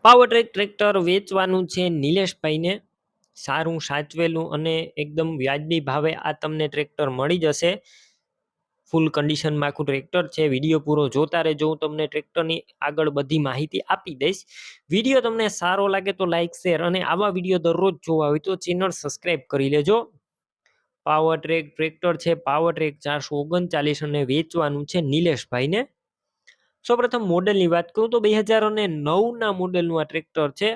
Powertrac tractor વેચવાનું છે નિલેશભાઈને. સારું સાચવેલું અને એકદમ વ્યાજબી ભાવે આ તમને ટ્રેક્ટર મળી જશે. ફૂલ કન્ડિશનમાં આખું ટ્રેક્ટર છે. વિડીયો પૂરો જોતા રહેજો, હું તમને ટ્રેક્ટરની આગળ બધી માહિતી આપી દઈશ. વિડીયો તમને સારો લાગે તો લાઈક શેર અને આવા વિડીયો દરરોજ જોવા હોય તો ચેનલ સબસ્ક્રાઈબ કરી લેજો. પાવરટ્રેક ટ્રેક્ટર છે પાવરટ્રેક 439 અને વેચવાનું છે નિલેશભાઈને. સૌપ્રથમ મોડેલની વાત કરું તો 2009ના મોડેલનું આ ટ્રેક્ટર છે.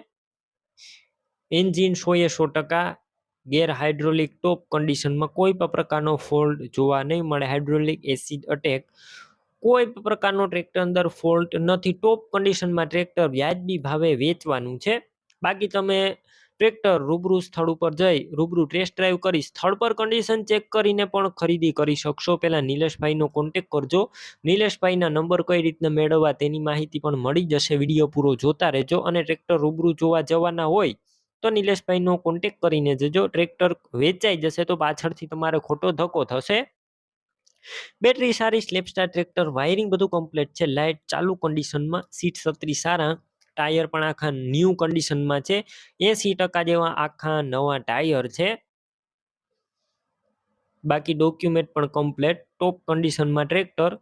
એન્જિન 100% ગેર હાઇડ્રોલિક ટોપ કન્ડિશનમાં, કોઈ પણ પ્રકારનો ફોલ્ટ જોવા નહીં મળે. હાઇડ્રોલિક એસિડ અટેક કોઈ પણ પ્રકારનો ટ્રેક્ટર અંદર ફોલ્ટ નથી. ટોપ કન્ડિશનમાં ટ્રેક્ટર વ્યાજબી ભાવે વેચવાનું છે. બાકી તમે ટ્રેક્ટર રૂબરૂ સ્થળ ઉપર જઈ રૂબરૂ ટેસ્ટ ડ્રાઈવ કરી સ્થળ પર કન્ડિશન ચેક કરીને પણ ખરીદી કરી શકશો. પહેલા નિલેશભાઈનો કોન્ટેક કરજો. નિલેશભાઈના નંબર કઈ રીતના મેળવવા તેની માહિતી પણ મળી જશે. વિડીયો પૂરો જોતા રહેજો. અને ટ્રેક્ટર રૂબરૂ જોવા જવાના હોય તો નિલેશભાઈનો કોન્ટેક કરીને જજો. ટ્રેક્ટર વેચાઈ જશે તો પાછળથી તમારે ખોટો ધક્કો થશે. બેટરી સારી, સ્લેપસ્ટાર ટ્રેક્ટર, વાયરિંગ બધું કમ્પ્લીટ છે. લાઇટ ચાલુ કન્ડિશનમાં, સીટ છત્રી સારા, ટાયર પણ આખા ન્યૂ કન્ડિશનમાં છે. 80% જેવા આખા નવા ટાયર છે. બાકી ડોક્યુમેન્ટ પણ કમ્પ્લીટ, ટોપ કન્ડિશનમાં ટ્રેક્ટર.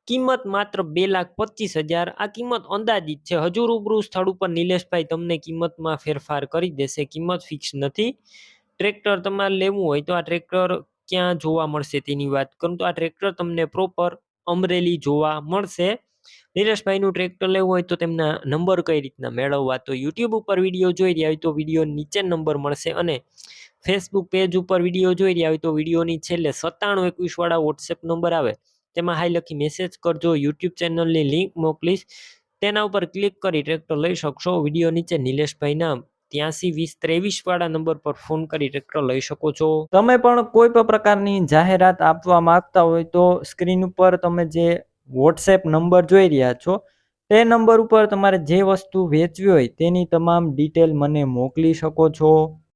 કિંમત માત્ર 2,25,000. આ કિંમત અંદાજિત છે. હજુ રૂબરૂ સ્થળ ઉપર નિલેશભાઈ તમને કિંમતમાં ફેરફાર કરી દેશે. કિંમત ફિક્સ નથી. ટ્રેક્ટર તમારે લેવું હોય તો આ ટ્રેક્ટર ક્યાં જોવા મળશે તેની વાત કરું તો આ ટ્રેક્ટર તમને પ્રોપર અમરેલી જોવા મળશે. નિલેશભાઈનું ટ્રેક્ટર લેવું હોય તો તેમના નંબર કઈ રીતના મેળવવા, તો યુટ્યુબ ઉપર વિડીયો જોઈ રહ્યા હોય તો વિડીયો નીચે નંબર મળશે અને ફેસબુક પેજ ઉપર વિડીયો જોઈ રહ્યા હોય તો વિડીયોની છેલ્લે 9721 વાળા વોટ્સએપ નંબર આવે તેમાં હાઈ લખી મેસેજ કરજો. યુટ્યુબ ચેનલની લિંક મોકલીશ, તેના ઉપર ક્લિક કરી ટ્રેક્ટર લઈ શકશો. વિડીયો નીચે નિલેશભાઈના 832023 વાળા નંબર પર ફોન કરી ટ્રેક્ટર લઈ શકો છો. તમે પણ કોઈ પણ પ્રકારની જાહેરાત આપવા માંગતા હોય તો સ્ક્રીન ઉપર તમે જે વોટ્સએપ નંબર જોઈ રહ્યા છો તે નંબર ઉપર તમારે જે વસ્તુ વેચવી હોય તેની તમામ ડિટેલ મને મોકલી શકો છો.